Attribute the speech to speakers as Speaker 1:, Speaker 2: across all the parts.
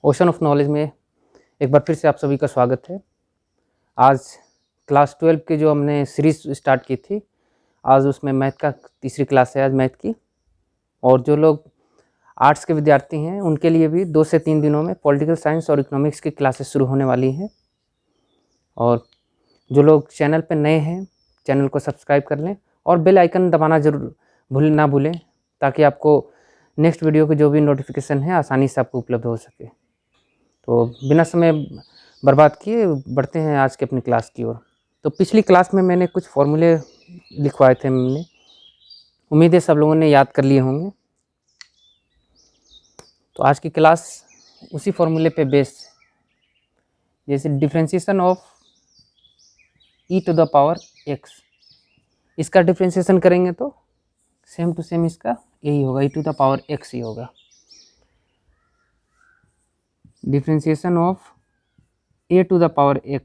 Speaker 1: Ocean of knowledge में एक बार फिर से आप सभी का स्वागत है। आज क्लास 12 की जो हमने सीरीज स्टार्ट की थी, आज उसमें मैथ का तीसरी क्लास है आज मैथ की। और जो लोग आर्ट्स के विद्यार्थी हैं उनके लिए भी 2 से 3 दिनों में पॉलिटिकल साइंस और इकोनॉमिक्स की क्लासेस शुरू होने वाली हैं। और जो लोग चैनल पर नए हैं, चैनल को सब्सक्राइब कर लें और बेल आइकन दबाना जरूर ना भूलें, ताकि आपको नेक्स्ट वीडियो की जो भी नोटिफिकेशन है आसानी से आपको उपलब्ध हो सके। तो बिना समय बर्बाद किए बढ़ते हैं आज के अपनी क्लास की ओर। तो पिछली क्लास में मैंने कुछ फॉर्मूले लिखवाए थे हमने, उम्मीद है सब लोगों ने याद कर लिए होंगे। तो आज की क्लास उसी फॉर्मूले पे बेस्ड, जैसे differentiation of e to the power x, इसका डिफ्रेंशिएशन करेंगे तो सेम टू सेम इसका यही होगा, e to the power x ही होगा। Differentiation of a to the power x,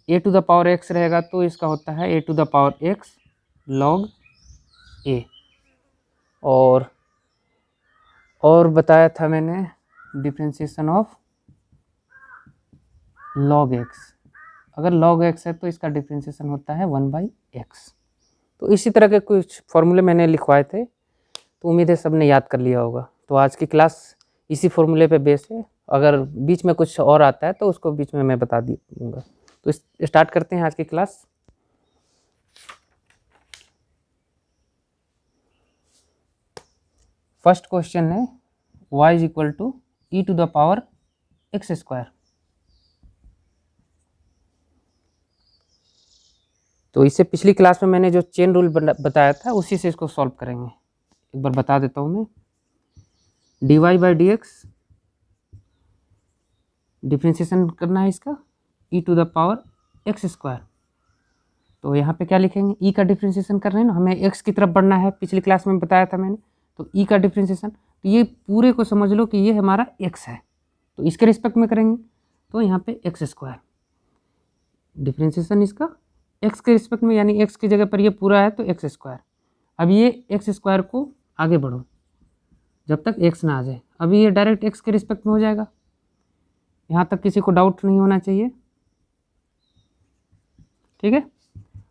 Speaker 1: a to the power x रहेगा तो इसका होता है a to the power x log a। और बताया था मैंने डिफ्रेंशिएशन ऑफ log x, अगर log x है तो इसका डिफ्रेंशिएशन होता है 1/x। तो इसी तरह के कुछ फॉर्मूले मैंने लिखवाए थे, तो उम्मीद है सबने याद कर लिया होगा। तो आज की क्लास इसी फॉर्मूले पे बेस है, अगर बीच में कुछ और आता है तो उसको बीच में मैं बता दूंगा। तो स्टार्ट करते हैं आज की क्लास। फर्स्ट क्वेश्चन है y is equal to e to the power x square. तो इससे पिछली क्लास में मैंने जो चेन रूल बताया था उसी से इसको सॉल्व करेंगे। एक बार बता देता हूँ मैं, dy by d x differentiation करना है इसका e to the power x square. तो यहाँ पे क्या लिखेंगे, ई का डिफ्रेंशिएशन कर रहे हैं ना, हमें एक्स की तरफ बढ़ना है, पिछली क्लास में बताया था मैंने। तो ई का डिफ्रेंशिएशन, तो ये पूरे को समझ लो कि ये हमारा एक्स है, तो इसके रिस्पेक्ट में करेंगे तो यहाँ पे एक्स स्क्वायर डिफ्रेंशिएशन इसका एक्स के रिस्पेक्ट में, यानी एक्स की जगह पर ये पूरा है तो एक्स स्क्वायर। अब ये एक्स स्क्वायर को आगे बढ़ो जब तक एक्स ना आ जाए, अभी ये डायरेक्ट एक्स के रिस्पेक्ट में हो जाएगा, यहाँ तक किसी को डाउट नहीं होना चाहिए, ठीक है।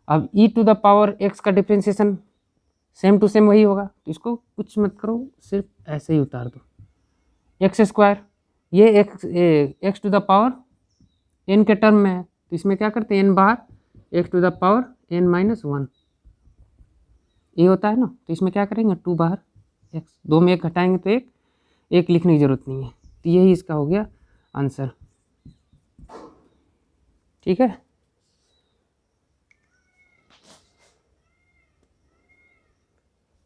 Speaker 1: अब e to the power x का डिफ्रेंशिएशन सेम टू सेम वही होगा, तो इसको कुछ मत करो, सिर्फ ऐसे ही उतार दो एक्स स्क्वायर। ये x to the power n के टर्म में है, तो इसमें क्या करते हैं n बाहर, x to the power n-1 ये होता है ना, तो इसमें क्या करेंगे 2 बाहर x, 2 में 1 घटाएंगे तो एक लिखने की जरूरत नहीं है। तो यही इसका हो गया आंसर, ठीक है।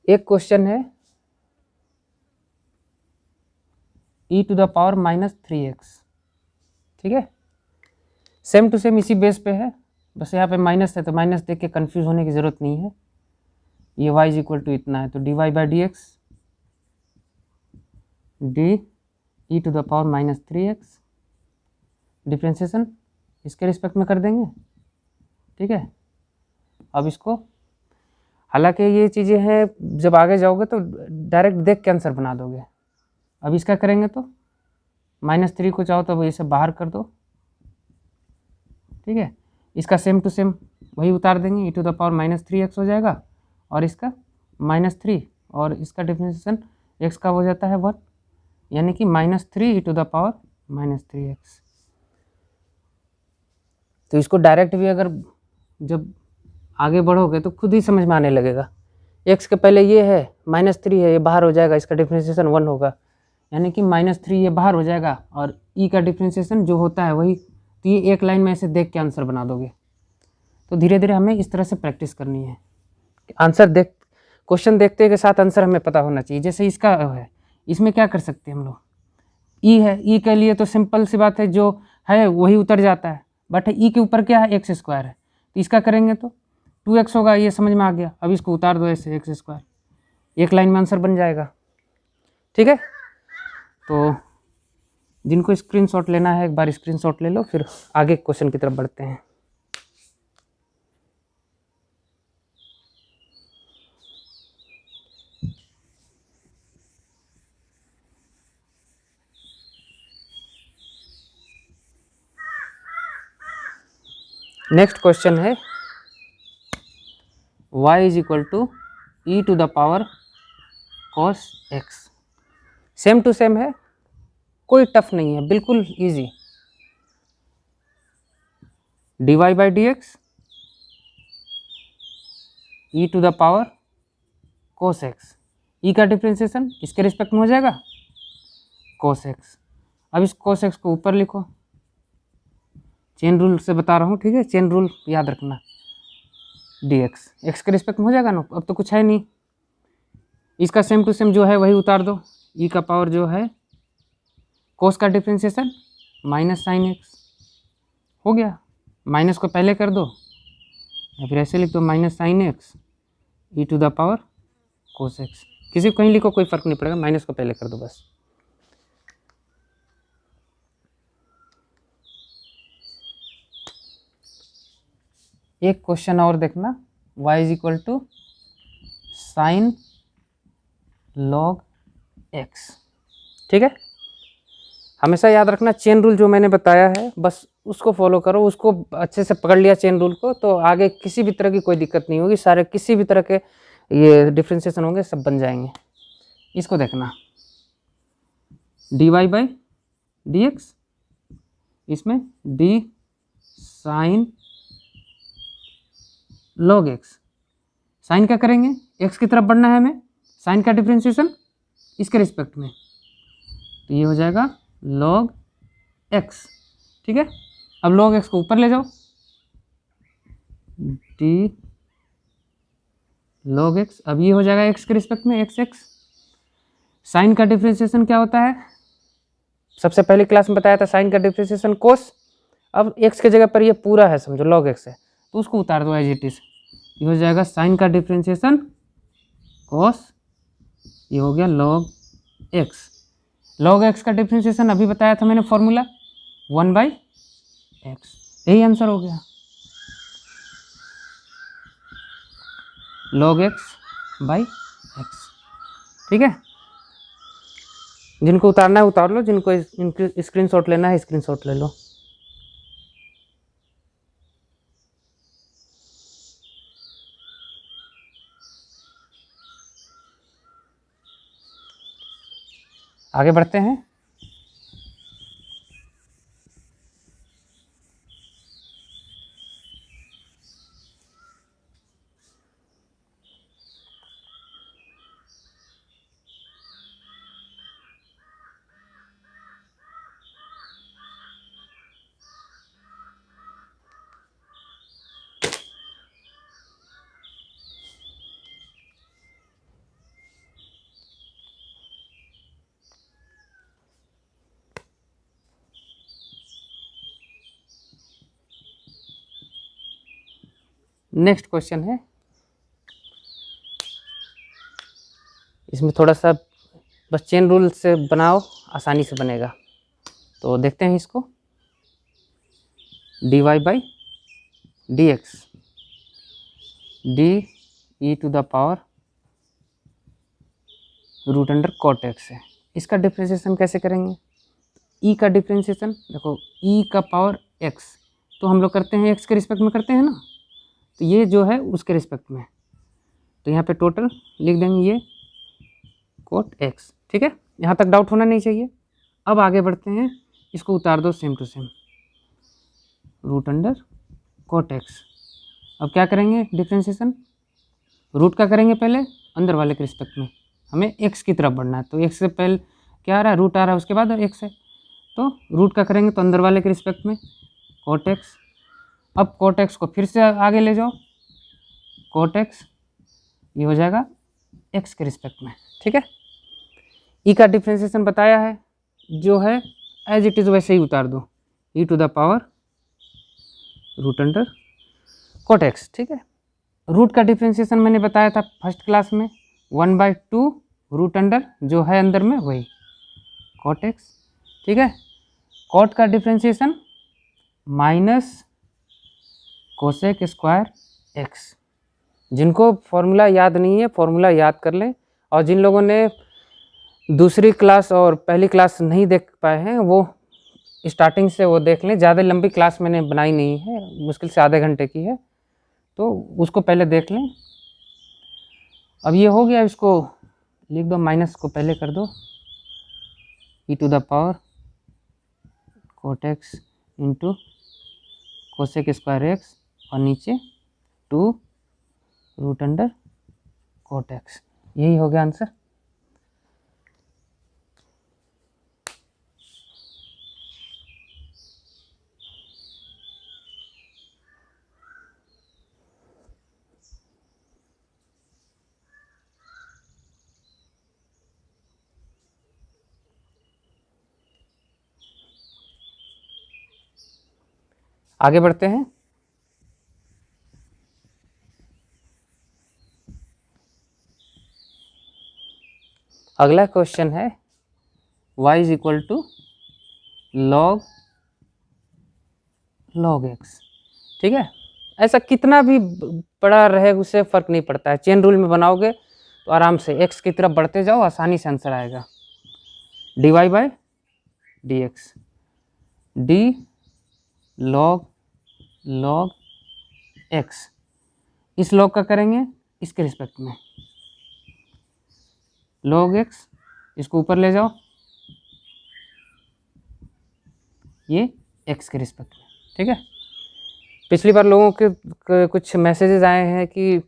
Speaker 1: एक क्वेश्चन है e to the power -3x, ठीक है। सेम टू सेम इसी बेस पे है, बस यहाँ पे माइनस है तो माइनस देख के कंफ्यूज होने की ज़रूरत नहीं है। ये y इज इक्वल टू इतना है, तो dy by d x d e to the power -3x differentiation इसके रिस्पेक्ट में कर देंगे, ठीक है। अब इसको, हालांकि ये चीज़ें हैं जब आगे जाओगे तो डायरेक्ट देख के आंसर बना दोगे। अब इसका करेंगे तो -3 को चाहो तो इसे बाहर कर दो, ठीक है। इसका सेम टू सेम वही उतार देंगे, ई टू द पावर -3x हो जाएगा, और इसका -3, और इसका डिफ्रेंशिएशन x का हो जाता है 1, यानी कि -3 ई टू द पावर -3x। तो इसको डायरेक्ट भी अगर जब आगे बढ़ोगे तो खुद ही समझ में आने लगेगा। x के पहले ये है -3 है, ये बाहर हो जाएगा, इसका डिफ्रेंशिएशन 1 होगा, यानी कि -3 ये बाहर हो जाएगा, और e का डिफ्रेंशिएशन जो होता है वही, तो ये एक लाइन में ऐसे देख के आंसर बना दोगे। तो धीरे धीरे हमें इस तरह से प्रैक्टिस करनी है, आंसर क्वेश्चन देखते के साथ आंसर हमें पता होना चाहिए। जैसे इसका है, इसमें क्या कर सकते हैं हम लोग, ई है, ई के लिए तो सिंपल सी बात है, जो है वही उतर जाता है, बट ई के ऊपर क्या है एक्स स्क्वायर है, तो इसका करेंगे तो 2x होगा, ये समझ में आ गया। अब इसको उतार दो ऐसे एक्स स्क्वायर, एक लाइन में आंसर बन जाएगा, ठीक है। तो जिनको स्क्रीनशॉट लेना है एक बार स्क्रीनशॉट ले लो, फिर आगे क्वेश्चन की तरफ बढ़ते हैं। नेक्स्ट क्वेश्चन है y is equal to e to the power cos x। Same to same है, कोई टफ नहीं है, बिल्कुल easy. dy by d x e to the power cos x, e का डिफ्रेंसिएशन इसके रिस्पेक्ट में हो जाएगा cos x। अब इस cos x को ऊपर लिखो, चेन रूल से बता रहा हूँ, ठीक है, चेन रूल याद रखना। dx x के रिस्पेक्ट में हो जाएगा ना, अब तो कुछ है नहीं। इसका सेम टू सेम जो है वही उतार दो, e का पावर जो है cos का डिफ्रेंसिएशन माइनस साइन x हो गया। माइनस को पहले कर दो या फिर ऐसे लिख दो minus sine x e to the power cos x। किसी को कहीं लिखो, कोई फर्क नहीं पड़ेगा, माइनस को पहले कर दो बस। एक क्वेश्चन और देखना, y is equal to sine log x, ठीक है। हमेशा याद रखना चेन रूल जो मैंने बताया है बस उसको फॉलो करो, उसको अच्छे से पकड़ लिया चेन रूल को तो आगे किसी भी तरह की कोई दिक्कत नहीं होगी, सारे किसी भी तरह के ये डिफ्रेंसिएशन होंगे सब बन जाएंगे। इसको देखना dy बाई डी एक्स, इसमें d sine log x, sine क्या करेंगे x की तरफ बढ़ना है हमें, साइन का डिफ्रेंसिएशन इसके रिस्पेक्ट में, तो ये हो जाएगा log x, ठीक है। अब log x को ऊपर ले जाओ, d log x, अब ये हो जाएगा x के रिस्पेक्ट में x। साइन का डिफ्रेंसिएशन क्या होता है, सबसे पहले क्लास में बताया था, साइन का डिफ्रेंसिएशन cos। अब x के जगह पर ये पूरा है, समझो log x है, तो उसको उतार दो एज इट इज, ये हो जाएगा साइन का डिफ्रेंसिएशन cos, ये हो गया log x। log x का डिफ्रेंसिएशन अभी बताया था मैंने फॉर्मूला 1/x, यही आंसर हो गया log x/x, ठीक है। जिनको उतारना है उतार लो, जिनको स्क्रीनशॉट लेना है स्क्रीनशॉट ले लो। आगे बढ़ते हैं। नेक्स्ट क्वेश्चन है, इसमें थोड़ा सा बस चेन रूल से बनाओ, आसानी से बनेगा। तो देखते हैं इसको, dy by d x, d e to the power root under cot x है। इसका डिफ्रेंसिएशन कैसे करेंगे, ई का डिफ्रेंसिएशन देखो, ई का पावर एक्स तो हम लोग करते हैं एक्स के रिस्पेक्ट में करते हैं ना, तो ये जो है उसके रिस्पेक्ट में, तो यहाँ पे टोटल लिख देंगे ये कोट एक्स, ठीक है। यहाँ तक डाउट होना नहीं चाहिए। अब आगे बढ़ते हैं, इसको उतार दो same to same, root under coat x. अब क्या करेंगे डिफ्रेंसिएशन, रूट का करेंगे पहले अंदर वाले के रिस्पेक्ट में, हमें एक्स की तरफ बढ़ना है, तो एक्स से पहले क्या आ रहा है, रूट आ रहा है, उसके बाद एक्स है, तो रूट का करेंगे तो अंदर वाले के रिस्पेक्ट में कोट एक्स। अब कोट एक्स को फिर से आगे ले जाओ, कोट एक्स, ये हो जाएगा एक्स के रिस्पेक्ट में, ठीक है। ई का डिफ्रेंसिएशन बताया है, जो है एज इट इज़ वैसे ही उतार दो, e to the power root under coat x, ठीक है। रूट का डिफ्रेंसिएशन मैंने बताया था फर्स्ट क्लास में, 1/2 रूट अंडर जो है अंदर में वही कोट एक्स, ठीक है। कोट का differentiation minus cosec square x. जिनको फॉर्मूला याद नहीं है फॉर्मूला याद कर लें, और जिन लोगों ने दूसरी क्लास और पहली क्लास नहीं देख पाए हैं वो स्टार्टिंग से वो देख लें, ज़्यादा लंबी क्लास मैंने बनाई नहीं है, मुश्किल से आधे घंटे की है, तो उसको पहले देख लें। अब ये हो गया, इसको लिख दो, माइनस को पहले कर दो, e to the power cot x into cosec square x और नीचे 2 रूट अंडर कोट एक्स। यही हो गया आंसर। आगे बढ़ते हैं। अगला क्वेश्चन है y is equal to log x। ठीक है, ऐसा कितना भी बड़ा रहे उससे फ़र्क नहीं पड़ता है, चेन रूल में बनाओगे तो आराम से x की तरफ बढ़ते जाओ, आसानी से आंसर आएगा। dy by d x, D log x, इस लॉग का करेंगे इसके रिस्पेक्ट में, log x, इसको ऊपर ले जाओ, ये x के रिस्पेक्ट में। ठीक है, पिछली बार लोगों के कुछ मैसेजेस आए हैं कि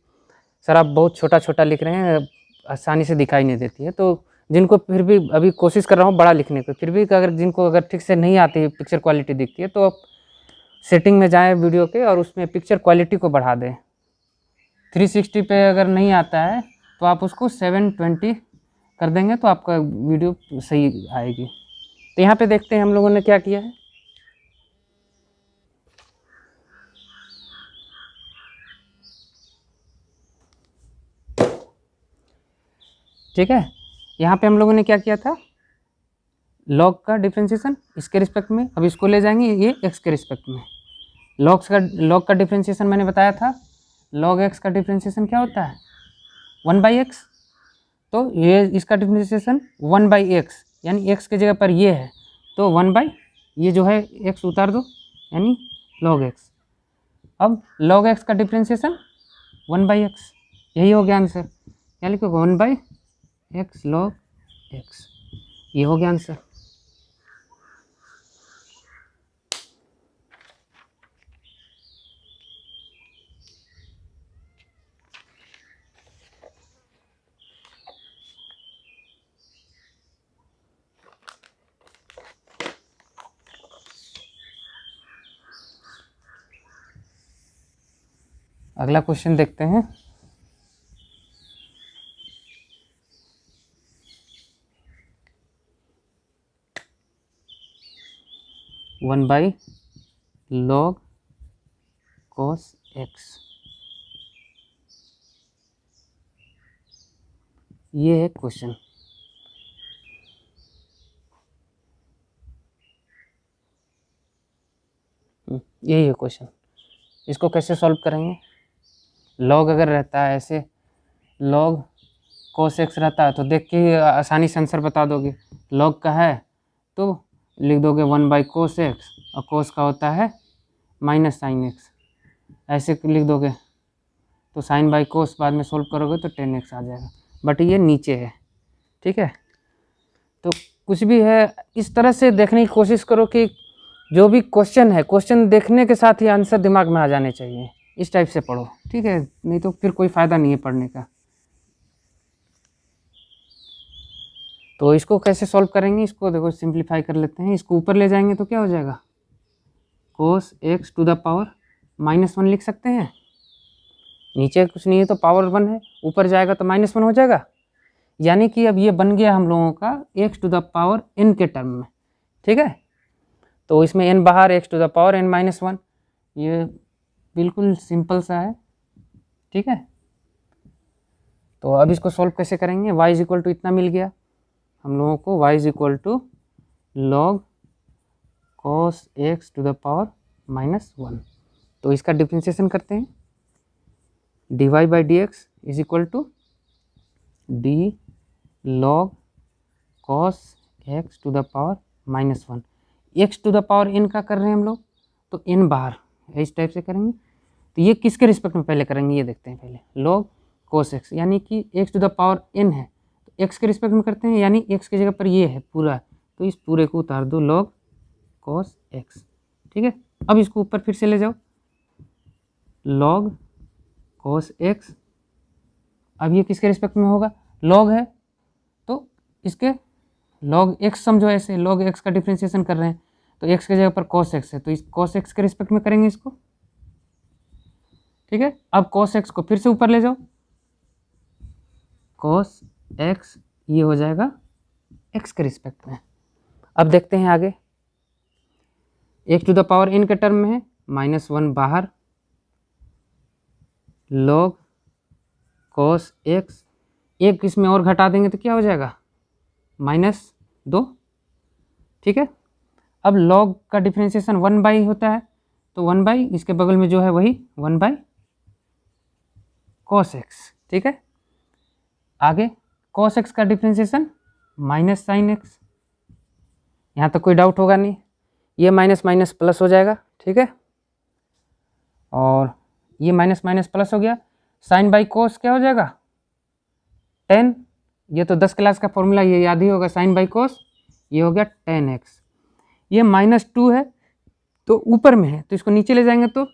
Speaker 1: सर आप बहुत छोटा छोटा लिख रहे हैं, आसानी से दिखाई नहीं देती है, तो जिनको फिर भी अभी कोशिश कर रहा हूँ बड़ा लिखने को, फिर भी जिनको ठीक से नहीं आती है, पिक्चर क्वालिटी दिखती है, तो आप सेटिंग में जाएं वीडियो के और उसमें पिक्चर क्वालिटी को बढ़ा दें। 360 पे अगर नहीं आता है तो आप उसको 720 कर देंगे तो आपका वीडियो सही आएगी। तो यहाँ पे देखते हैं हम लोगों ने क्या किया है। ठीक है, यहाँ पे हम लोगों ने क्या किया था, लॉग का डिफ्रेंशिएशन इसके रिस्पेक्ट में, अब इसको ले जाएंगे ये x के रिस्पेक्ट में। लॉग का डिफ्रेंशिएशन मैंने बताया था, लॉग x का डिफ्रेंशिएशन क्या होता है 1/x, तो ये इसका डिफ्रेंशिएशन 1/x, यानी x के जगह पर ये है तो 1/ ये जो है x उतार दो, यानी log x। अब log x का डिफ्रेंशिएशन 1/x, यही हो गया आंसर, यानी लिखो 1/x log x, ये हो गया आंसर। अगला क्वेश्चन देखते हैं। One by log cos x, ये है क्वेश्चन। यही है क्वेश्चन, इसको कैसे सॉल्व करेंगे। लॉग अगर रहता है ऐसे, लॉग cos x रहता है तो देख के आसानी से आंसर बता दोगे। लॉग का है तो लिख दोगे 1/cos x, और cos का होता है -sin x, ऐसे लिख दोगे तो sin/cos बाद में सोल्व करोगे तो 10x आ जाएगा, बट ये नीचे है। ठीक है, तो कुछ भी है इस तरह से देखने की कोशिश करो कि जो भी क्वेश्चन है, क्वेश्चन देखने के साथ ही आंसर दिमाग में आ जाने चाहिए, इस टाइप से पढ़ो। ठीक है, नहीं तो फिर कोई फ़ायदा नहीं है पढ़ने का। तो इसको कैसे सॉल्व करेंगे, इसको देखो सिंप्लीफाई कर लेते हैं, इसको ऊपर ले जाएंगे तो क्या हो जाएगा cos x to the power -1 लिख सकते हैं, नीचे कुछ नहीं है तो पावर 1 है, ऊपर जाएगा तो -1 हो जाएगा, यानी कि अब ये बन गया हम लोगों का x to the power n के टर्म में। ठीक है, तो इसमें n बाहर, x to the power n -1, ये बिल्कुल सिंपल सा है। ठीक है, तो अब इसको सॉल्व कैसे करेंगे, y इज इक्वल टू इतना मिल गया हम लोगों को, y is equal to log cos x to the power -1, तो इसका डिफ्रेंशिएशन करते हैं, dy by d x is equal to d log cos x to the power -1, x to the power n का कर रहे हैं हम लोग, तो एन बाहर इस टाइप से करेंगे। तो ये किसके रिस्पेक्ट में पहले करेंगे ये देखते हैं पहले, लॉग कोस एक्स, यानी कि x to the power n है तो एक्स के रिस्पेक्ट में करते हैं, यानी एक्स की जगह पर ये है पूरा, तो इस पूरे को उतार दो लॉग कोस एक्स। ठीक है, अब इसको ऊपर फिर से ले जाओ, लॉग कोस एक्स। अब ये किसके रिस्पेक्ट में होगा, लॉग है तो इसके लॉग एक्स समझो, ऐसे लॉग एक्स का डिफ्रेंशिएशन कर रहे हैं तो एक्स की जगह पर कॉस एक्स है तो इस कॉस एक्स के रिस्पेक्ट में करेंगे इसको। ठीक है, अब कॉस एक्स को फिर से ऊपर ले जाओ, कॉस एक्स ये हो जाएगा एक्स के रिस्पेक्ट में। अब देखते हैं आगे, x to the power n के टर्म में है, -1 बाहर, लॉग कॉस एक्स, एक इसमें और घटा देंगे तो क्या हो जाएगा -2। ठीक है, अब लॉग का डिफ्रेंशिएशन 1/, होता है तो 1/, इसके बगल में जो है वही 1/cos x। ठीक है, आगे cos x का डिफ्रेंशिएशन -sin x, यहाँ तक कोई डाउट होगा नहीं, ये माइनस माइनस प्लस हो जाएगा। ठीक है, और ये माइनस माइनस प्लस हो गया, साइन बाई कोस क्या हो जाएगा 10, ये तो 10 क्लास का फॉर्मूला ये याद ही होगा, साइन बाई कोस ये हो गया 10x। ये -2 है तो ऊपर में है तो इसको नीचे ले जाएंगे तो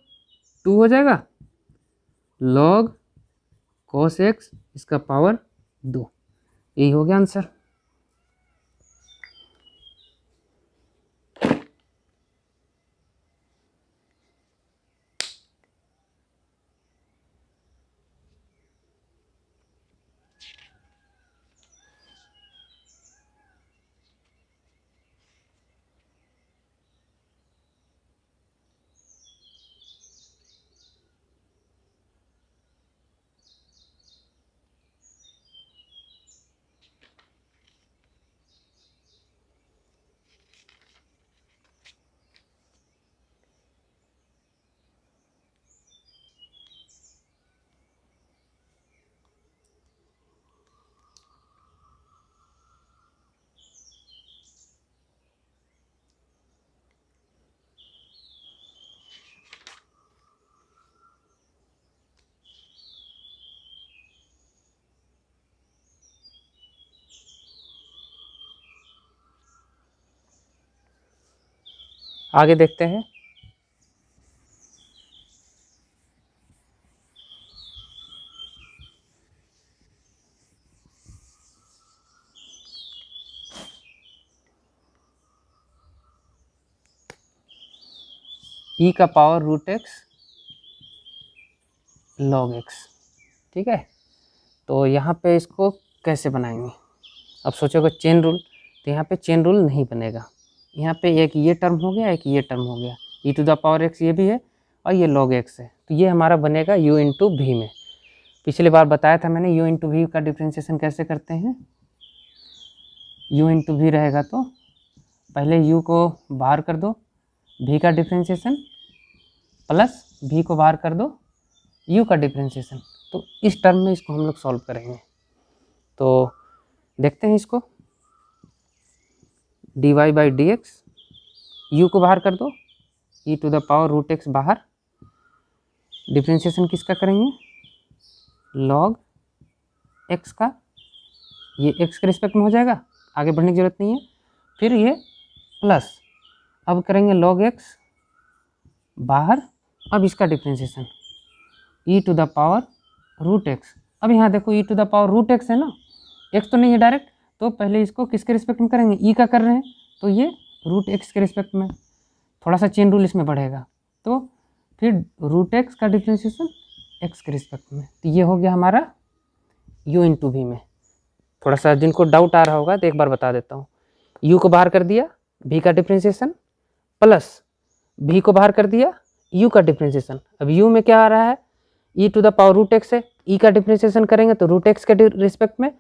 Speaker 1: 2 हो जाएगा, लॉग कोस एक्स इसका पावर 2, यही हो गया आंसर। आगे देखते हैं, ई का पावर √x log x। ठीक है, तो यहाँ पे इसको कैसे बनाएंगे, अब सोचोगे चेन रूल, तो यहाँ पे चेन रूल नहीं बनेगा, यहाँ पे एक ये टर्म हो गया, एक ये टर्म हो गया, ई टू द पावर x ये भी है और ये log x है, तो ये हमारा बनेगा u इंटू भी में। पिछली बार बताया था मैंने u इंटू भी का डिफ्रेंशिएशन कैसे करते हैं, u इंटू भी रहेगा तो पहले u को बाहर कर दो, v का डिफ्रेंशिएशन प्लस v को बाहर कर दो, u का डिफ्रेंशिएशन, तो इस टर्म में इसको हम लोग सॉल्व करेंगे। तो देखते हैं इसको, dy/dx, u को बाहर कर दो, e to the power √x बाहर, डिफ्रेंशिएशन किसका करेंगे log x का, ये x के रिस्पेक्ट में हो जाएगा, आगे बढ़ने की जरूरत नहीं है, फिर ये प्लस, अब करेंगे log x बाहर, अब इसका differentiation e to the power √x। अब यहाँ देखो e to the power √x है ना, x तो नहीं है डायरेक्ट, तो पहले इसको किसके रिस्पेक्ट में करेंगे, e का कर रहे हैं तो ये √x के रिस्पेक्ट में, थोड़ा सा चेन रूल इसमें बढ़ेगा, तो फिर √x का डिफ्रेंशिएशन x के रिस्पेक्ट में, तो ये हो गया हमारा u इंटू भी में। थोड़ा सा जिनको डाउट आ रहा होगा तो एक बार बता देता हूँ, u को बाहर कर दिया, v का डिफ्रेंशिएशन प्लस v को बाहर कर दिया, u का डिफ्रेंशिएशन, अब u में क्या आ रहा है e to the power √x है, e का डिफ्रेंशिएशन करेंगे तो √x के रिस्पेक्ट में,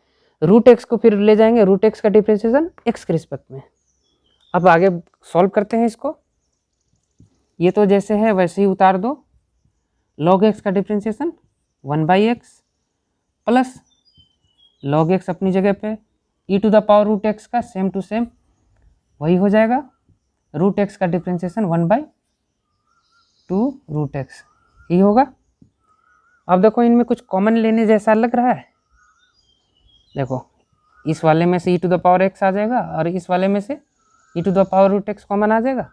Speaker 1: √x को फिर ले जाएंगे √x का डिफ्रेंशिएशन x के रिस्पेक्ट में। अब आगे सॉल्व करते हैं इसको, ये तो जैसे है वैसे ही उतार दो, log x का differentiation 1/x plus log x अपनी जगह पे, e to the power √x का सेम टू सेम वही हो जाएगा, रूट एक्स का डिफ्रेंसिएशन 1/2 रूट एक्स ये होगा। अब देखो इनमें कुछ कॉमन लेने जैसा लग रहा है। देखो इस वाले में से e to the power x आ जाएगा और इस वाले में से e to the power root x common आ जाएगा,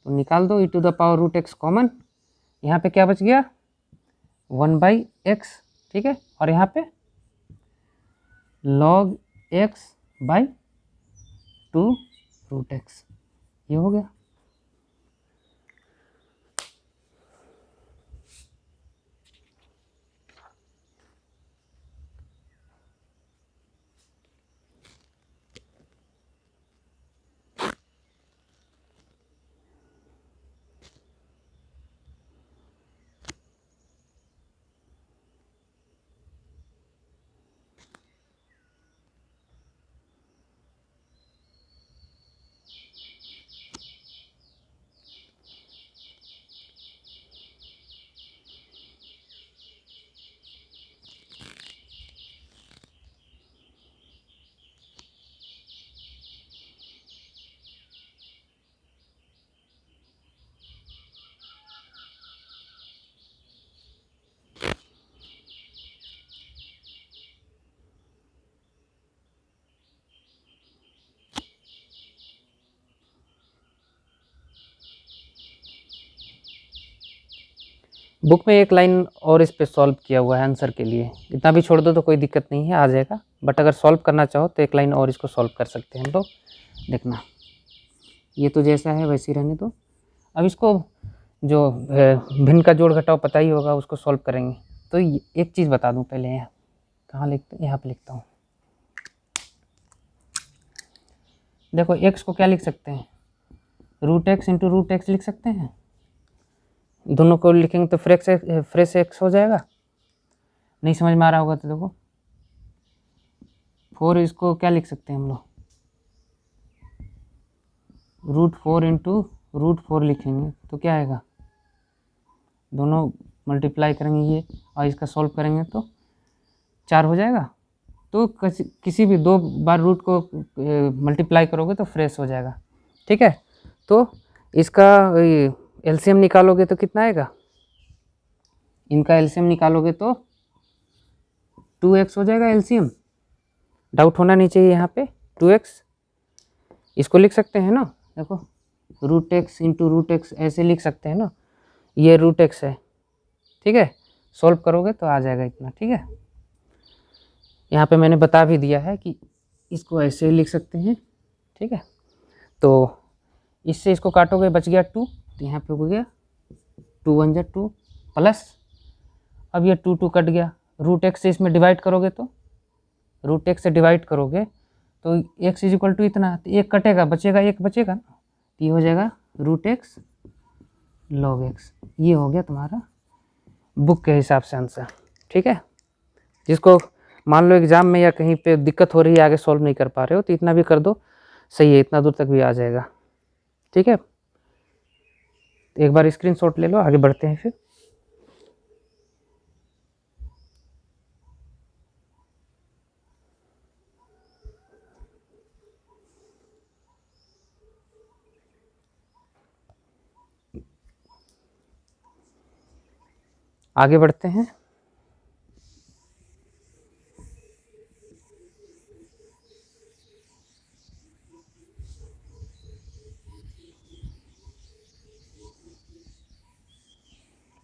Speaker 1: तो निकाल दो e to the power root x common. यहाँ पे क्या बच गया 1/x, ठीक है, और यहाँ पे log x/2 रूट एक्स ये हो गया। बुक में एक लाइन और इस पे सॉल्व किया हुआ है आंसर के लिए, इतना भी छोड़ दो तो कोई दिक्कत नहीं है, आ जाएगा, बट अगर सॉल्व करना चाहो तो एक लाइन और इसको सॉल्व कर सकते हैं हम लोग। देखना ये तो जैसा है वैसे ही रहने दो। अब इसको जो भिन्न का जोड़ घटाव पता ही होगा उसको सॉल्व करेंगे। तो एक चीज़ बता दूँ पहले, यहाँ कहाँ लिखते, यहाँ पे लिखता हूँ। देखो x को क्या लिख सकते हैं, root x into root x लिख सकते हैं, दोनों को लिखेंगे तो फ्रेश एक्स हो जाएगा। नहीं समझ में आ रहा होगा तो देखो 4 इसको क्या लिख सकते हैं हम लोग, √4 इंटू √4 लिखेंगे तो क्या आएगा, दोनों मल्टीप्लाई करेंगे ये और इसका सॉल्व करेंगे तो 4 हो जाएगा। तो किसी भी 2 बार रूट को मल्टीप्लाई करोगे तो फ्रेश हो जाएगा, ठीक है। तो इसका एलसीएम निकालोगे तो कितना आएगा, इनका एलसीएम निकालोगे तो 2x हो जाएगा एलसीएम। डाउट होना नहीं चाहिए यहाँ पे, 2x इसको लिख सकते हैं ना, देखो root x into root x ऐसे लिख सकते हैं ना, ये रूट एक्स है, ठीक है, सॉल्व करोगे तो आ जाएगा इतना, ठीक है। यहाँ पे मैंने बता भी दिया है कि इसको ऐसे लिख सकते हैं, ठीक है। तो इससे इसको काटोगे बच गया 2, तो यहाँ पे हो गया 2 1 2 प्लस, अब ये 2 2 कट गया, रूट एक्स से इसमें डिवाइड करोगे तो रूट एक्स से डिवाइड करोगे तो x इक्वल टू इतना, तो एक कटेगा बचेगा, एक बचेगा ना, तो ये हो जाएगा रूट एक्स लॉग एक्स। ये हो गया तुम्हारा बुक के हिसाब से आंसर, ठीक है। जिसको मान लो एग्ज़ाम में या कहीं पे दिक्कत हो रही है, आगे सॉल्व नहीं कर पा रहे हो, तो इतना भी कर दो, सही है, इतना दूर तक भी आ जाएगा, ठीक है। एक बार स्क्रीनशॉट ले लो, आगे बढ़ते हैं फिर। आगे बढ़ते हैं।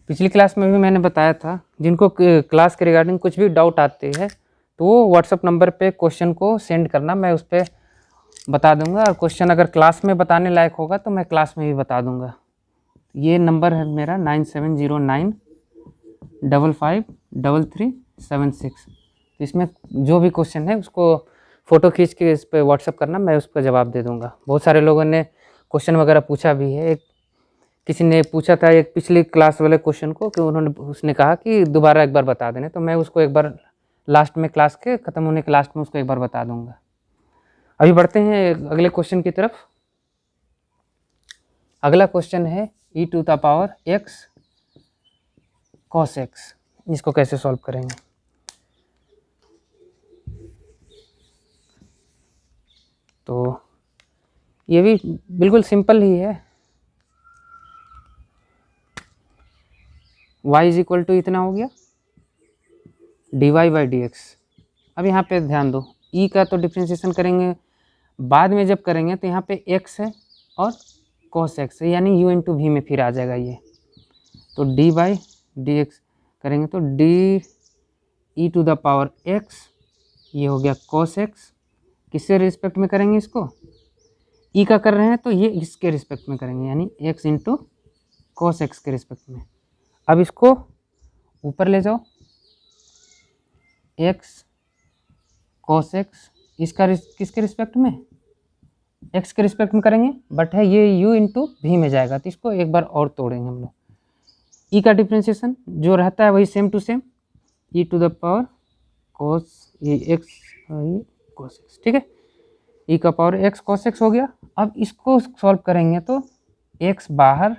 Speaker 1: पिछली क्लास में भी मैंने बताया था, जिनको क्लास के रिगार्डिंग कुछ भी डाउट आते हैं तो वो व्हाट्सअप नंबर पे क्वेश्चन को सेंड करना, मैं उस पर बता दूंगा, और क्वेश्चन अगर क्लास में बताने लायक होगा तो मैं क्लास में भी बता दूंगा। ये नंबर है मेरा 9709553376। तो इसमें जो भी क्वेश्चन है उसको फ़ोटो खींच के इस पर व्हाट्सअप करना, मैं उस पर जवाब दे दूंगा। बहुत सारे लोगों ने क्वेश्चन वगैरह पूछा भी है, एक किसी ने पूछा था एक पिछली क्लास वाले क्वेश्चन को कि उसने कहा कि दोबारा एक बार बता देने, तो मैं उसको एक बार लास्ट में क्लास के ख़त्म होने के लास्ट में उसको एक बार बता दूंगा। अभी बढ़ते हैं अगले क्वेश्चन की तरफ। अगला क्वेश्चन है e to the power x cos x, इसको कैसे सॉल्व करेंगे। तो ये भी बिल्कुल सिंपल ही है। y इज इक्वल टू इतना हो गया dy बाई डी एक्स। अब यहाँ पे ध्यान दो, e का तो डिफ्रेंशिएशन करेंगे बाद में जब करेंगे तो यहाँ पे x है और cos x है, यानी u इंटू वी में फिर आ जाएगा ये। तो d बाई डी एक्स करेंगे तो d e to the power x, ये हो गया cos x। किसके रिस्पेक्ट में करेंगे इसको, e का कर रहे हैं तो ये इसके रिस्पेक्ट में करेंगे, यानी x इंटू cos x के रिस्पेक्ट में। अब इसको ऊपर ले जाओ, x cos x इसका किसके रिस्पेक्ट में, x के रिस्पेक्ट में करेंगे, बट है ये u इंटू वी में जाएगा, तो इसको एक बार और तोड़ेंगे हम लोग। e का डिफ्रेंशिएशन जो रहता है वही same to same, e to the power cos x cos x, ठीक है। e का पावर x cos x हो गया। अब इसको सॉल्व करेंगे तो x बाहर,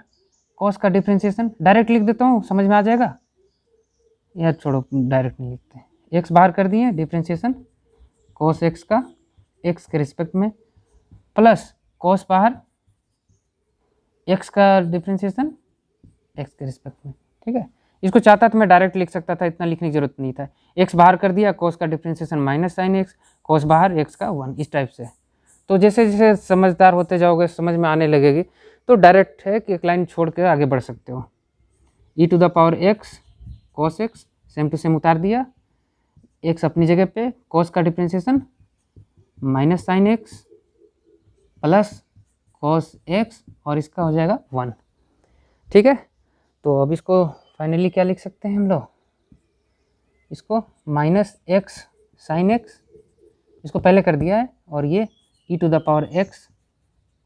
Speaker 1: cos का डिफ्रेंशिएशन डायरेक्ट लिख देता हूँ, समझ में आ जाएगा, यार छोड़ो डायरेक्ट नहीं लिखते, x बाहर कर दिए डिफ्रेंशिएशन cos x का x के रिस्पेक्ट में, प्लस cos बाहर x का डिफ्रेंशिएशन x के रिस्पेक्ट में, ठीक है। इसको चाहता तो मैं डायरेक्ट लिख सकता था, इतना लिखने की जरूरत नहीं था। x बाहर कर दिया, cos का differentiation minus sine x, cos बाहर x का 1, इस टाइप से। तो जैसे जैसे समझदार होते जाओगे समझ में आने लगेगी, तो डायरेक्ट है कि एक लाइन छोड़ के आगे बढ़ सकते हो। e to the power x cos x same to same उतार दिया, x अपनी जगह पे, cos का differentiation minus sine x plus cos x और इसका हो जाएगा 1, ठीक है। तो अब इसको फाइनली क्या लिख सकते हैं हम लोग, इसको माइनस x साइन x, इसको पहले कर दिया है, और ये e to the power x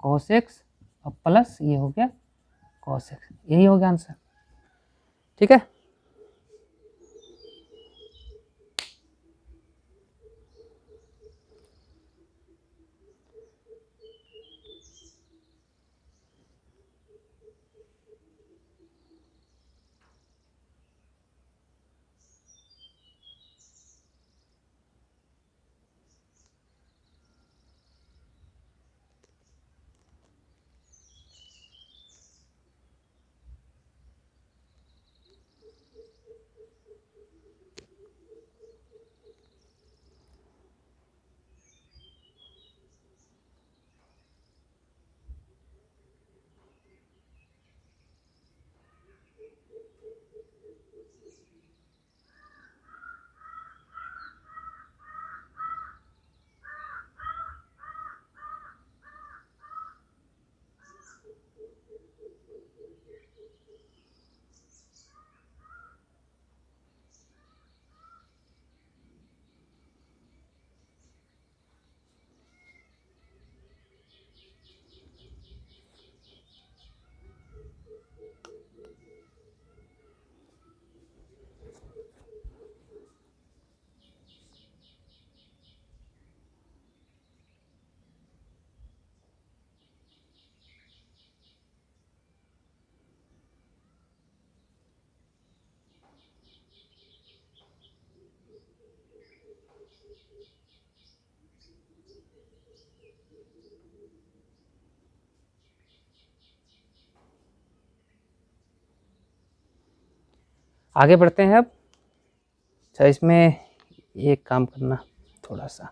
Speaker 1: cos x और प्लस ये हो गया cos x, यही हो गया आंसर, ठीक है। आगे बढ़ते हैं अब। अच्छा, इसमें एक काम करना थोड़ा सा,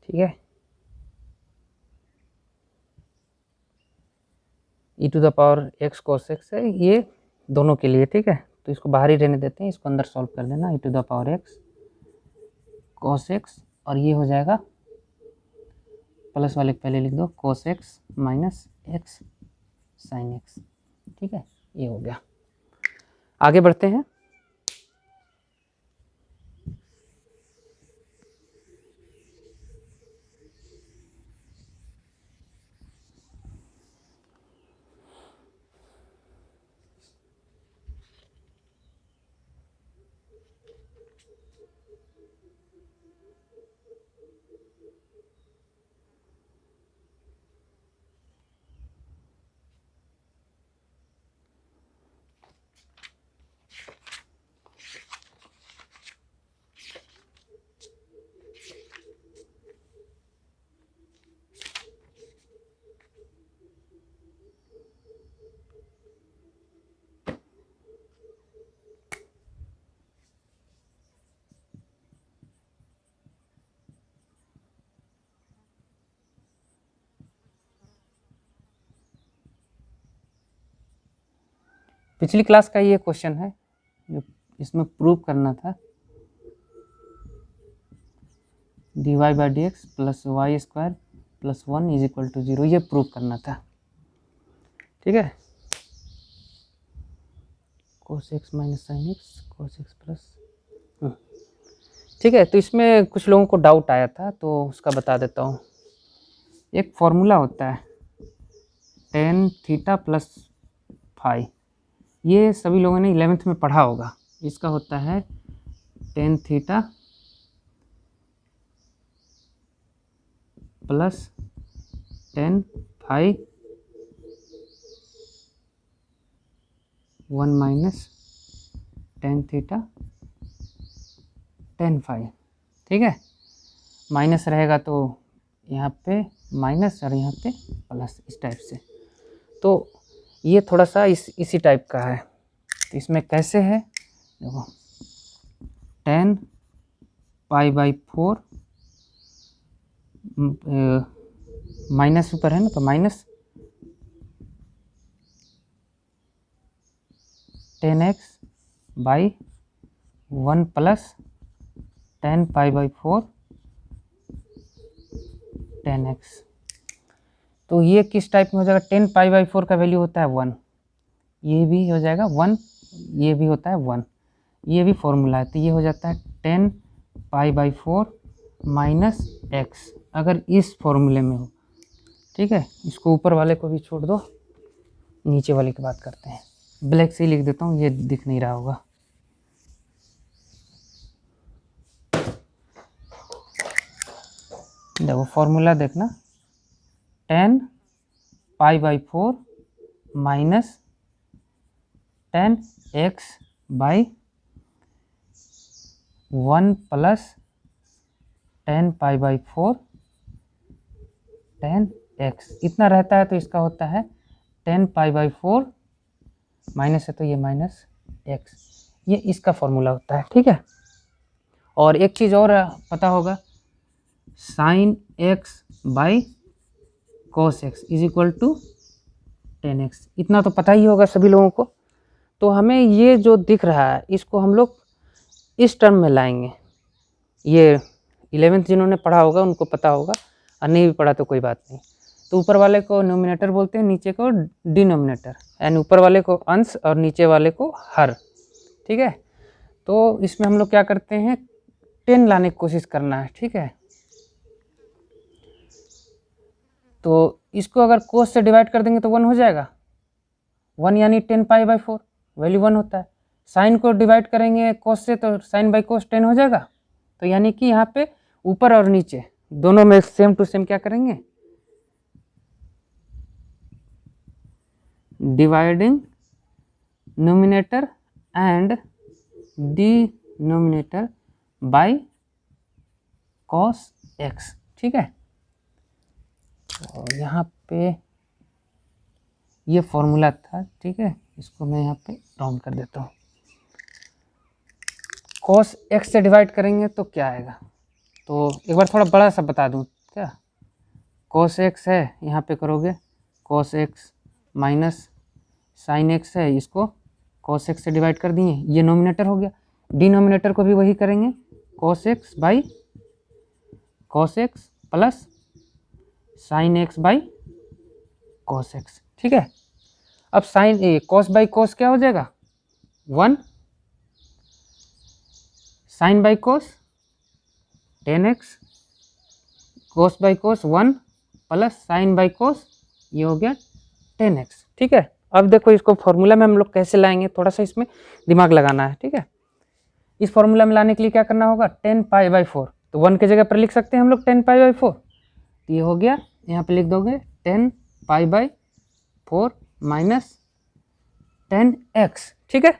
Speaker 1: ठीक है। e to the power x cos x है ये दोनों के लिए, ठीक है। तो इसको बाहर ही रहने देते हैं, इसको अंदर सॉल्व कर देना, e to the power x cos x, और ये हो जाएगा प्लस वाले पहले लिख दो cos x minus x sine x, ठीक है। ये हो गया। आगे बढ़ते हैं। पिछली क्लास का ये क्वेश्चन है जो इसमें प्रूव करना था, dy by d x plus y square plus 1 is equal to 0, ये प्रूव करना था। ठीक है, cos x minus sine x cos x plus, ठीक है। तो इसमें कुछ लोगों को डाउट आया था तो उसका बता देता हूँ। एक फॉर्मूला होता है tan थीटा प्लस फाई, ये सभी लोगों ने 11th में पढ़ा होगा। इसका होता है tan theta plus tan phi 1 minus tan theta tan phi. ठीक है, माइनस रहेगा तो यहाँ पे माइनस और यहाँ पे प्लस, इस टाइप से। तो ये थोड़ा सा इसी टाइप का है। तो इसमें कैसे है, देखो tan पाई बाई 4 माइनस ऊपर है ना, तो minus tan x by 1 plus tan pi by 4 tan x। तो ये किस टाइप में हो जाएगा, tan पाई बाई 4 का वैल्यू होता है 1, ये भी हो जाएगा 1, ये भी होता है 1, ये भी फॉर्मूला है। तो ये हो जाता है tan pi by 4 minus x, अगर इस फॉर्मूले में हो। ठीक है, इसको ऊपर वाले को भी छोड़ दो, नीचे वाले की बात करते हैं। ब्लैक से ही लिख देता हूँ, ये दिख नहीं रहा होगा। देखो फॉर्मूला देखना, tan pi by 4 minus tan x by 1 plus tan pi by 4 tan x, इतना रहता है। तो इसका होता है tan पाई बाई 4 माइनस है तो ये माइनस x, ये इसका फॉर्मूला होता है। ठीक है, और एक चीज़ और पता होगा, sine x by cos x is equal to tan x, इतना तो पता ही होगा सभी लोगों को। तो हमें ये जो दिख रहा है इसको हम लोग इस टर्म में लाएंगे। ये 11th जिन्होंने पढ़ा होगा उनको पता होगा, और नहीं भी पढ़ा तो कोई बात नहीं। तो ऊपर वाले को नोमिनेटर बोलते हैं, नीचे को डिनोमिनेटर, यानी ऊपर वाले को अंश और नीचे वाले को हर। ठीक है, तो इसमें हम लोग क्या करते हैं, 10 लाने की कोशिश करना है। ठीक है, तो इसको अगर कोस से डिवाइड कर देंगे तो 1 हो जाएगा, 1 यानी 10 पाई बाई 4 वैल्यू 1 होता है। साइन को डिवाइड करेंगे कोस से तो साइन बाई कोस 10 हो जाएगा। तो यानी कि यहाँ पे ऊपर और नीचे दोनों में सेम टू सेम क्या करेंगे, dividing nominator and denominator by cos x. ठीक है, और यहाँ पे ये फॉर्मूला था। ठीक है, इसको मैं यहाँ पे राउंड कर देता हूँ। कॉस एक्स से डिवाइड करेंगे तो क्या आएगा, तो एक बार थोड़ा बड़ा सा बता दूँ क्या, कॉस एक्स है, यहाँ पे करोगे cos x minus sine x है, इसको कॉस एक्स से डिवाइड कर दिए, ये नोमिनेटर हो गया। डिनोमिनेटर को भी वही करेंगे, cos x by cos x plus sine x by cos x. ठीक है, अब साइन कॉस बाई कॉस क्या हो जाएगा 1, sine by cos tan x, cos by cos 1 plus sine by cos, ये हो गया 10x। ठीक है, अब देखो इसको फॉर्मूला में हम लोग कैसे लाएंगे, थोड़ा सा इसमें दिमाग लगाना है। ठीक है, इस फॉर्मूला में लाने के लिए क्या करना होगा, 10 पाई बाई 4, तो 1 की जगह पर लिख सकते हैं हम लोग 10 पाई बाई 4, तो ये हो गया, यहाँ पे लिख दोगे 10 पाई बाई 4 माइनस 10x। ठीक है,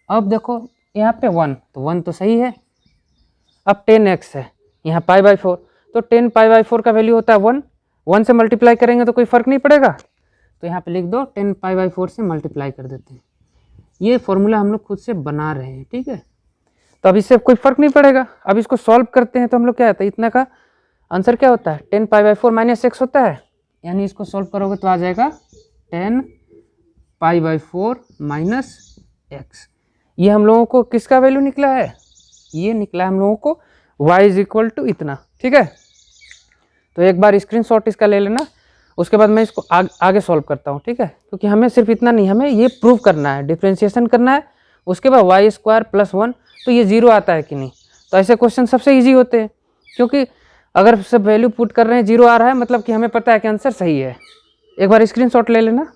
Speaker 1: अब देखो यहाँ पे 1, तो 1 तो सही है। अब 10x है, यहाँ पाई बाई 4, तो 10 पाई बाई 4 का वैल्यू होता है 1, 1 से मल्टीप्लाई करेंगे तो कोई फर्क नहीं पड़ेगा, तो यहाँ पे लिख दो 10 पाई बाई 4 से मल्टीप्लाई कर देते हैं। ये फॉर्मूला हम लोग खुद से बना रहे हैं। ठीक है, तो अब इससे कोई फर्क नहीं पड़ेगा। अब इसको सॉल्व करते हैं तो हम लोग क्या आता है, इतना का आंसर क्या होता है 10 पाई बाई 4 माइनस एक्स होता है, यानी इसको सॉल्व करोगे तो आ जाएगा 10 π/4 माइनस एक्स। ये हम लोगों को किसका वैल्यू निकला है, ये निकला हम लोगों को y इज इक्वल टू इतना। ठीक है, तो एक बार स्क्रीनशॉट इसका ले लेना, उसके बाद मैं इसको आगे सॉल्व करता हूँ। ठीक है, क्योंकि हमें सिर्फ इतना नहीं, हमें ये प्रूव करना है, डिफ्रेंशिएशन करना है, उसके बाद y² + 1 तो ये 0 आता है कि नहीं। तो ऐसे क्वेश्चन सबसे ईजी होते हैं, क्योंकि अगर सब वैल्यू पुट कर रहे हैं 0 आ रहा है, मतलब कि हमें पता है कि आंसर सही है। एक बार स्क्रीनशॉट ले लेना।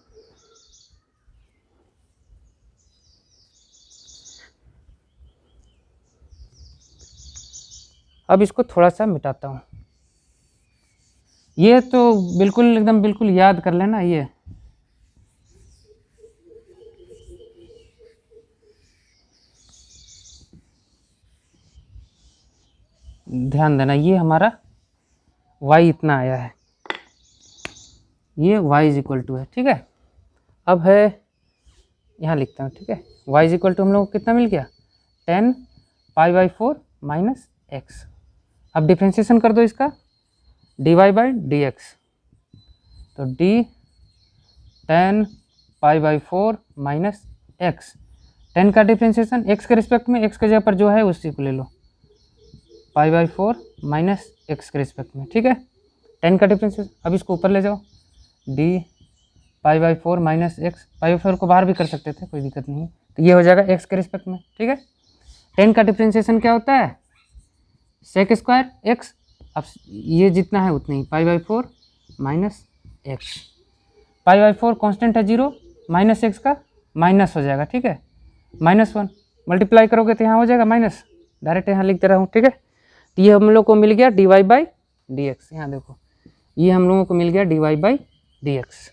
Speaker 1: अब इसको थोड़ा सा मिटाता हूँ। ये तो बिल्कुल एकदम बिल्कुल याद कर लेना। ये ध्यान देना, ये हमारा y इतना आया है, ये y इज इक्वल टू है। ठीक है, अब है यहाँ लिखता हूँ। ठीक है, y इज इक्वल टू हम लोग को कितना मिल गया, 10 π/4 माइनस एक्स। अब डिफ्रेंशिएशन कर दो इसका, dy/dx, तो d 10 π/4 माइनस एक्स। 10 का डिफ्रेंशिएशन x के रिस्पेक्ट में, x के जगह पर जो है उसी को ले लो, π/4 माइनस एक्स के रिस्पेक्ट में। ठीक है, 10 का डिफ्रेंशिएशन। अब इसको ऊपर ले जाओ, d π/4 माइनस एक्स, π/4 को बाहर भी कर सकते थे, कोई दिक्कत नहीं। तो ये हो जाएगा x के रिस्पेक्ट में। ठीक है, 10 का डिफ्रेंशिएशन क्या होता है, sec² x। अब ये जितना है उतना ही, π/4 माइनस एक्स। π/4 कॉन्स्टेंट है 0, माइनस एक्स का माइनस हो जाएगा। ठीक है, -1 मल्टीप्लाई करोगे तो यहाँ हो जाएगा माइनस, डायरेक्ट यहाँ लिख दे रहा हूँ। ठीक है, तो ये हम लोग को मिल गया dy/dx। यहाँ देखो, ये हम लोगों को मिल गया dy/dx।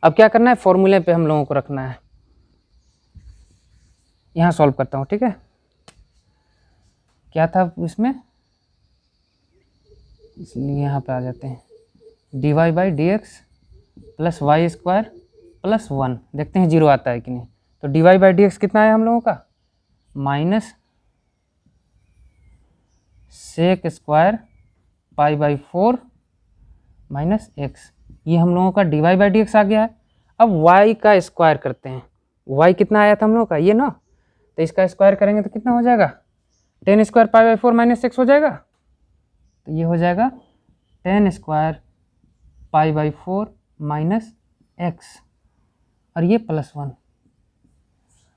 Speaker 1: अब क्या करना है, फॉर्मूले पे हम लोगों को रखना है। यहाँ सॉल्व करता हूँ। ठीक है, क्या था इसमें, इसलिए यहाँ पे आ जाते हैं, dy/dx + y² + 1। देखते हैं 0 आता है कि नहीं। तो dy/dx कितना है हम लोगों का, माइनस sec² π/4 माइनस एक्स। ये हम लोगों का dy/dx आ गया है। अब y का स्क्वायर करते हैं। y कितना आया था हम लोगों का, ये ना, तो इसका स्क्वायर करेंगे तो कितना हो जाएगा, 10² π/4 माइनस एक्स हो जाएगा। तो ये हो जाएगा 10² π/4 माइनस एक्स, और ये +1।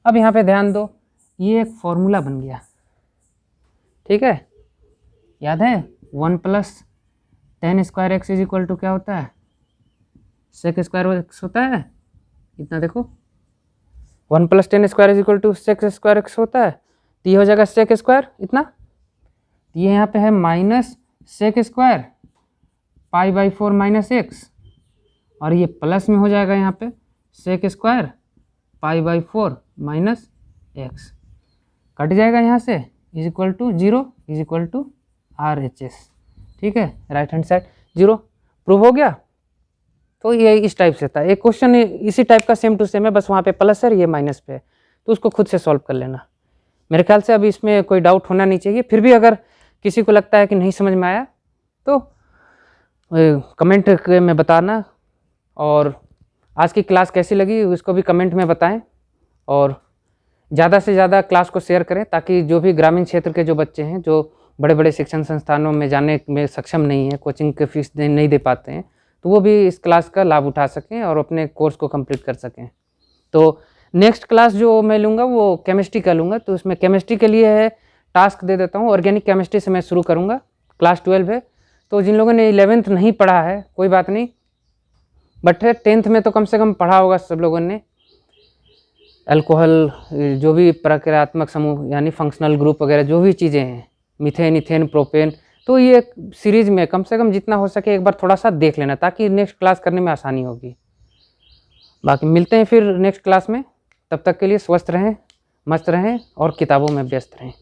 Speaker 1: अब यहाँ पे ध्यान दो, ये एक फॉर्मूला बन गया। ठीक है, याद है, 1 + 10² x इज इक्वल टू क्या होता है, sec² x होता है। इतना देखो, 1 + 10² is equal to sec² x होता है। तो ये हो जाएगा sec² इतना। तो ये यहाँ पे है माइनस sec² π/4 माइनस एक्स, और ये प्लस में हो जाएगा यहाँ पे sec² π/4 माइनस एक्स, कट जाएगा यहाँ से, is equal to 0 is equal to RHS। ठीक है, राइट हैंड साइड 0 प्रूव हो गया। तो ये इस टाइप से था। एक क्वेश्चन इसी टाइप का सेम टू सेम है, बस वहाँ पे प्लस है, ये माइनस पे है, तो उसको खुद से सॉल्व कर लेना। मेरे ख्याल से अभी इसमें कोई डाउट होना नहीं चाहिए। फिर भी अगर किसी को लगता है कि नहीं समझ में आया तो कमेंट में बताना, और आज की क्लास कैसी लगी उसको भी कमेंट में बताएं, और ज़्यादा से ज़्यादा क्लास को शेयर करें, ताकि जो भी ग्रामीण क्षेत्र के जो बच्चे हैं, जो बड़े बड़े शिक्षण संस्थानों में जाने में सक्षम नहीं है, कोचिंग के फीस नहीं दे पाते हैं, तो वो भी इस क्लास का लाभ उठा सकें और अपने कोर्स को कंप्लीट कर सकें। तो नेक्स्ट क्लास जो मैं लूँगा वो केमिस्ट्री का लूँगा। तो उसमें केमिस्ट्री के लिए है, टास्क दे देता हूँ, ऑर्गेनिक केमिस्ट्री से मैं शुरू करूँगा। क्लास 12 है, तो जिन लोगों ने 11th नहीं पढ़ा है कोई बात नहीं, बट 10th में तो कम से कम पढ़ा होगा सब लोगों ने। अल्कोहल, जो भी प्रक्रियात्मक समूह यानी फंक्शनल ग्रुप वगैरह जो भी चीज़ें हैं, मीथेन, इथेन, प्रोपेन, तो ये सीरीज में कम से कम जितना हो सके एक बार थोड़ा सा देख लेना, ताकि नेक्स्ट क्लास करने में आसानी होगी। बाकी मिलते हैं फिर नेक्स्ट क्लास में, तब तक के लिए स्वस्थ रहें, मस्त रहें और किताबों में व्यस्त रहें।